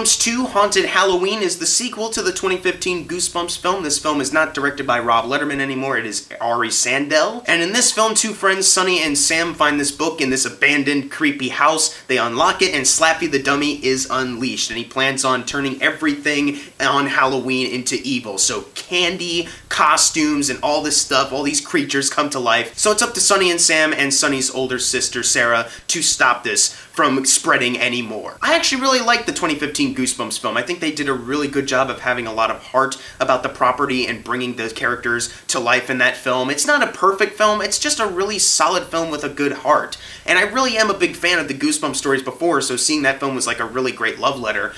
Goosebumps 2 Haunted Halloween is the sequel to the 2015 Goosebumps film. This film is not directed by Rob Letterman anymore, it is Ari Sandel. And in this film, two friends, Sunny and Sam, find this book in this abandoned, creepy house. They unlock it, and Slappy the Dummy is unleashed, and he plans on turning everything on Halloween into evil. So candy, costumes, and all this stuff, all these creatures come to life. So it's up to Sunny and Sam and Sunny's older sister, Sarah, to stop this from spreading anymore. I actually really like the 2015 Goosebumps film. I think they did a really good job of having a lot of heart about the property and bringing the characters to life in that film. It's not a perfect film, it's just a really solid film with a good heart. And I really am a big fan of the Goosebumps stories before, so seeing that film was like a really great love letter.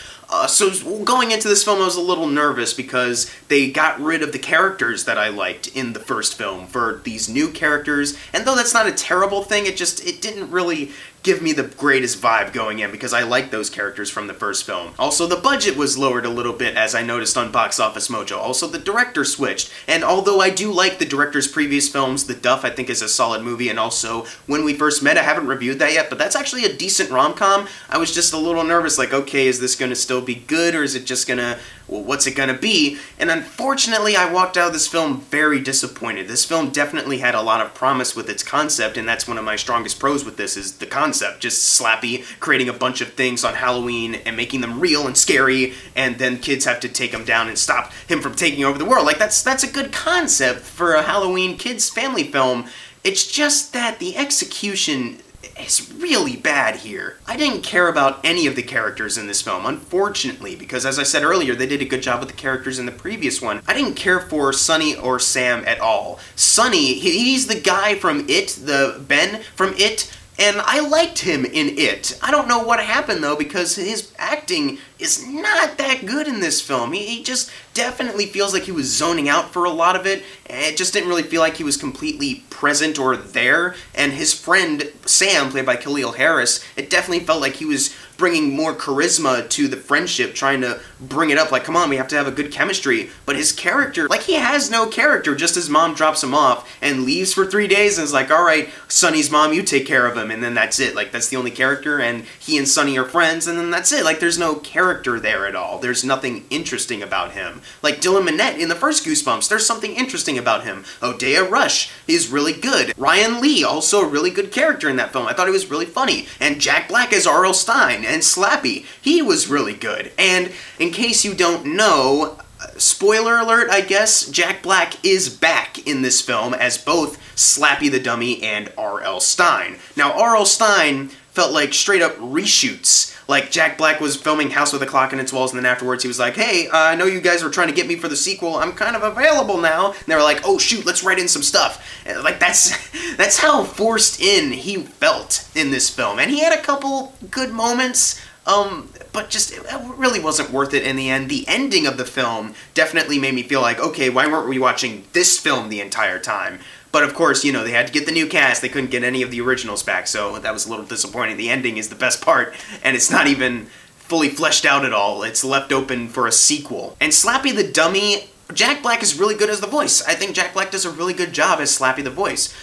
So going into this film, I was a little nervous because they got rid of the characters that I liked in the first film for these new characters. And though that's not a terrible thing, it didn't really give me the greatest vibe going in because I liked those characters from the first film. Also, the budget was lowered a little bit, as I noticed on Box Office Mojo. Also, the director switched. And although I do like the director's previous films, The Duff I think is a solid movie, and also When We First Met, I haven't reviewed that yet, but that's actually a decent rom-com. I was just a little nervous, like, okay, is this gonna still be good, or is it just gonna, well, what's it gonna be? And unfortunately, I walked out of this film very disappointed. This film definitely had a lot of promise with its concept, and that's one of my strongest pros with this, is the concept. Just Slappy creating a bunch of things on Halloween and making them real and scary, and then kids have to take him down and stop him from taking over the world. Like, that's a good concept for a Halloween kids family film. It's just that the execution is really bad here. I didn't care about any of the characters in this film, unfortunately, because as I said earlier, they did a good job with the characters in the previous one. I didn't care for Sunny or Sam at all. Sunny, he's the guy from It, Ben from It, and I liked him in It. I don't know what happened though, because his acting is not that good in this film. He just definitely feels like he was zoning out for a lot of it, and it just didn't really feel like he was completely present or there. And his friend, Sam, played by Khalil Harris, it definitely felt like he was bringing more charisma to the friendship, trying to bring it up, like, come on, we have to have a good chemistry. But his character, like, he has no character. Just his mom drops him off and leaves for 3 days and is like, alright, Sunny's mom, you take care of him, and then that's it. Like, that's the only character, and he and Sunny are friends, and then that's it. Like, there's no character there at all. There's nothing interesting about him. Like Dylan Minnette in the first Goosebumps, there's something interesting about him. Odeya Rush is really good. Ryan Lee, also a really good character in that film. I thought he was really funny. And Jack Black as R.L. Stein, and Slappy, he was really good. And in case you don't know, spoiler alert, I guess, Jack Black is back in this film as both Slappy the Dummy and R.L. Stein. Now, R.L. Stein felt like straight up reshoots. Like, Jack Black was filming House with a Clock in Its Walls, and then afterwards he was like, hey, I know you guys were trying to get me for the sequel, I'm kind of available now. And they were like, oh shoot, let's write in some stuff. And like, that's how forced in he felt in this film. And he had a couple good moments, but just, it really wasn't worth it in the end. The ending of the film definitely made me feel like, okay, why weren't we watching this film the entire time? But of course, you know, they had to get the new cast, they couldn't get any of the originals back, so that was a little disappointing. The ending is the best part, and it's not even fully fleshed out at all. It's left open for a sequel. And Slappy the Dummy, Jack Black is really good as the voice. I think Jack Black does a really good job as Slappy the voice.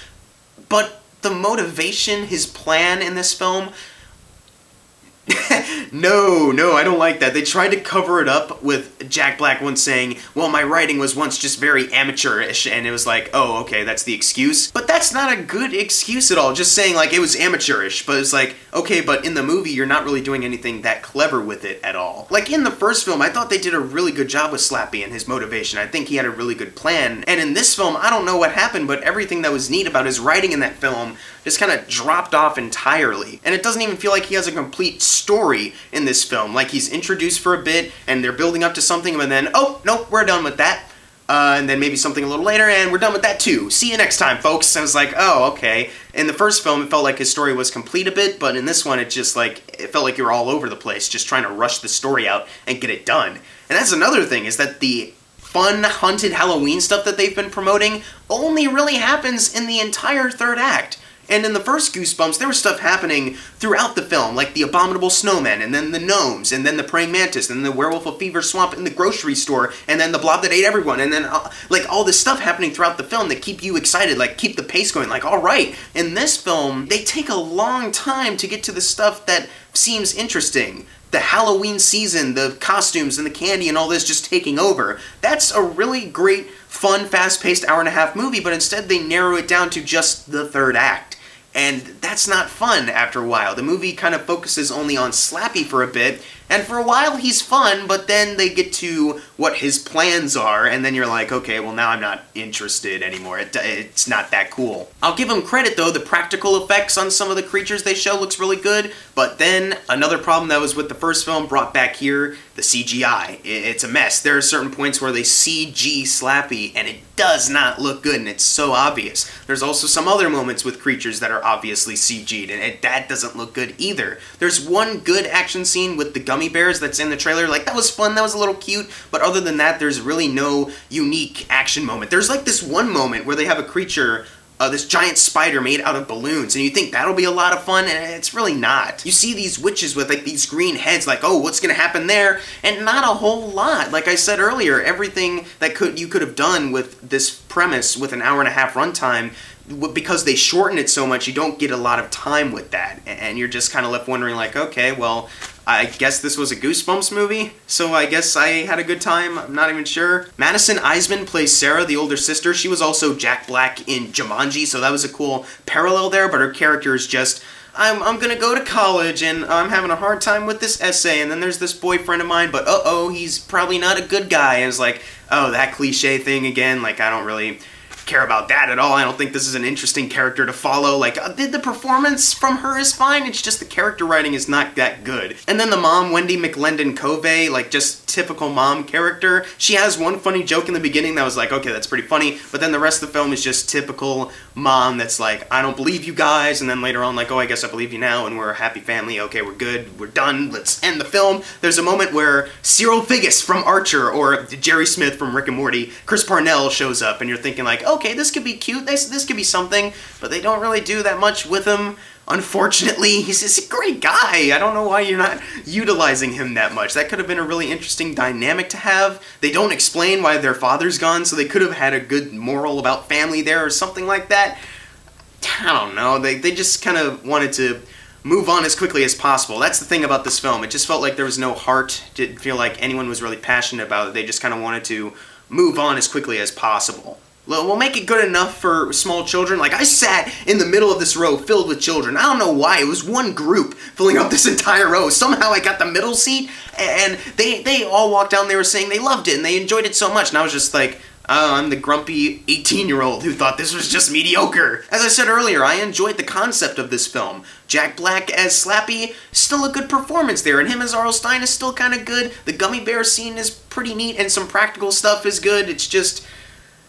But the motivation, his plan in this film, No, I don't like that. They tried to cover it up with Jack Black once saying, well, my writing was once just very amateurish, and it was like, oh, okay, that's the excuse. But that's not a good excuse at all, just saying, like, it was amateurish, but it's like, okay, but in the movie, you're not really doing anything that clever with it at all. Like, in the first film, I thought they did a really good job with Slappy and his motivation. I think he had a really good plan, and in this film, I don't know what happened, but everything that was neat about his writing in that film just kind of dropped off entirely. And it doesn't even feel like he has a complete story in this film. Like, he's introduced for a bit, and they're building up to something, and then, oh, nope, we're done with that. And then maybe something a little later, and we're done with that too. See you next time, folks. I was like, oh, okay. In the first film, it felt like his story was complete a bit, but in this one, it felt like you were all over the place, just trying to rush the story out and get it done. And that's another thing, is that the fun, haunted Halloween stuff that they've been promoting only really happens in the entire third act. And in the first Goosebumps, there was stuff happening throughout the film, like the abominable snowman, and then the gnomes, and then the praying mantis, and the werewolf of Fever Swamp in the grocery store, and then the blob that ate everyone, and then, like, all this stuff happening throughout the film that keep you excited, like, keep the pace going, like, alright. In this film, they take a long time to get to the stuff that seems interesting. the Halloween season, the costumes and the candy and all this just taking over. That's a really great, fun, fast-paced hour-and-a-half movie, but instead they narrow it down to just the third act. And that's not fun after a while. The movie kind of focuses only on Slappy for a bit, and for a while he's fun, but then they get to what his plans are, and then you're like, okay, well now I'm not interested anymore. It's not that cool. I'll give them credit though, the practical effects on some of the creatures they show looks really good, but then another problem that was with the first film brought back here, the CGI. It's a mess. There are certain points where they CG Slappy, and it does not look good, and it's so obvious. There's also some other moments with creatures that are obviously CG'd, and that doesn't look good either. There's one good action scene with the gummy bears that's in the trailer. Like, that was fun, that was a little cute, but other than that, there's really no unique action moment. There's like this one moment where they have a creature, this giant spider made out of balloons, and you think that'll be a lot of fun, and it's really not. You see these witches with like these green heads, like, oh, what's gonna happen there? And not a whole lot. Like I said earlier, everything that you could have done with this premise with an hour-and-a-half runtime, because they shorten it so much, you don't get a lot of time with that, and you're just kind of left wondering like, okay, well, I guess this was a Goosebumps movie, so I guess I had a good time, I'm not even sure. Madison Iseman plays Sarah, the older sister. She was also Jack Black in Jumanji, so that was a cool parallel there, but her character is just, I'm gonna go to college, and I'm having a hard time with this essay, and then there's this boyfriend of mine, but uh-oh, he's probably not a good guy, and it's like, oh, that cliche thing again, like, I don't really care about that at all. I don't think this is an interesting character to follow. Like, the performance from her is fine, it's just the character writing is not that good. And then the mom, Wendy McLendon Covey, like, just typical mom character. She has one funny joke in the beginning that was like, okay, that's pretty funny, but then the rest of the film is just typical mom that's like, I don't believe you guys, and then later on like, oh, I guess I believe you now, and we're a happy family, okay, we're good, we're done, let's end the film. There's a moment where Cyril Figgis from Archer, or Jerry Smith from Rick and Morty, Chris Parnell shows up, and you're thinking like, okay, this could be cute, this could be something, but they don't really do that much with him. Unfortunately, he's a great guy. I don't know why you're not utilizing him that much. That could have been a really interesting dynamic to have. They don't explain why their father's gone, so they could have had a good moral about family there or something like that. I don't know. They just kind of wanted to move on as quickly as possible. That's the thing about this film. It just felt like there was no heart. Didn't feel like anyone was really passionate about it. They just kind of wanted to move on as quickly as possible. We'll make it good enough for small children. Like, I sat in the middle of this row filled with children. I don't know why. It was one group filling up this entire row. Somehow I got the middle seat, and they all walked down. They were saying they loved it, and they enjoyed it so much. And I was just like, oh, I'm the grumpy 18-year-old who thought this was just mediocre. As I said earlier, I enjoyed the concept of this film. Jack Black as Slappy, still a good performance there, and him as Arl Stein is still kind of good. The gummy bear scene is pretty neat, and some practical stuff is good. It's just,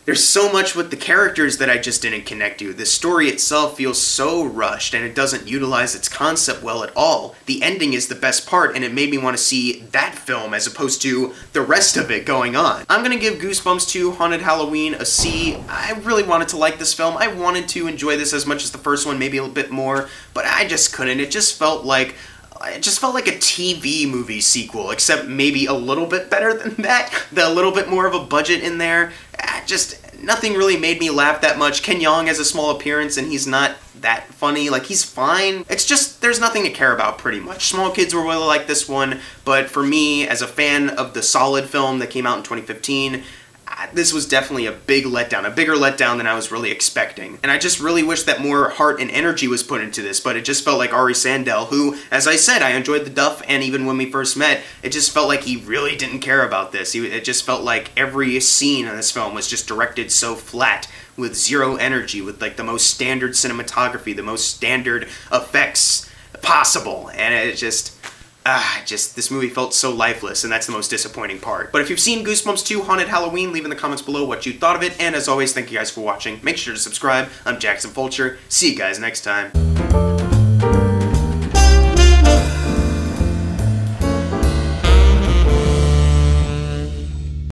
there's so much with the characters that I just didn't connect to. The story itself feels so rushed, and it doesn't utilize its concept well at all. The ending is the best part, and it made me want to see that film as opposed to the rest of it going on. I'm gonna give Goosebumps 2 Haunted Halloween a C. I really wanted to like this film. I wanted to enjoy this as much as the first one, maybe a little bit more, but I just couldn't. It just felt like a TV movie sequel, except maybe a little bit better than that. A little bit more of a budget in there. Just nothing really made me laugh that much. Ken Jeong has a small appearance and he's not that funny. Like, he's fine. It's just, there's nothing to care about pretty much. Small kids will really like this one, but for me, as a fan of the Solid film that came out in 2015, this was definitely a big letdown, a bigger letdown than I was really expecting. And I just really wish that more heart and energy was put into this, but it just felt like Ari Sandel, who, as I said, I enjoyed the Duff, and even when we first met, it just felt like he really didn't care about this. It just felt like every scene in this film was just directed so flat, with zero energy, with like the most standard cinematography, the most standard effects possible, and it just, this movie felt so lifeless, and that's the most disappointing part. But if you've seen Goosebumps 2 Haunted Halloween, leave in the comments below what you thought of it, and as always, thank you guys for watching. Make sure to subscribe. I'm Jackson Fulcher. See you guys next time.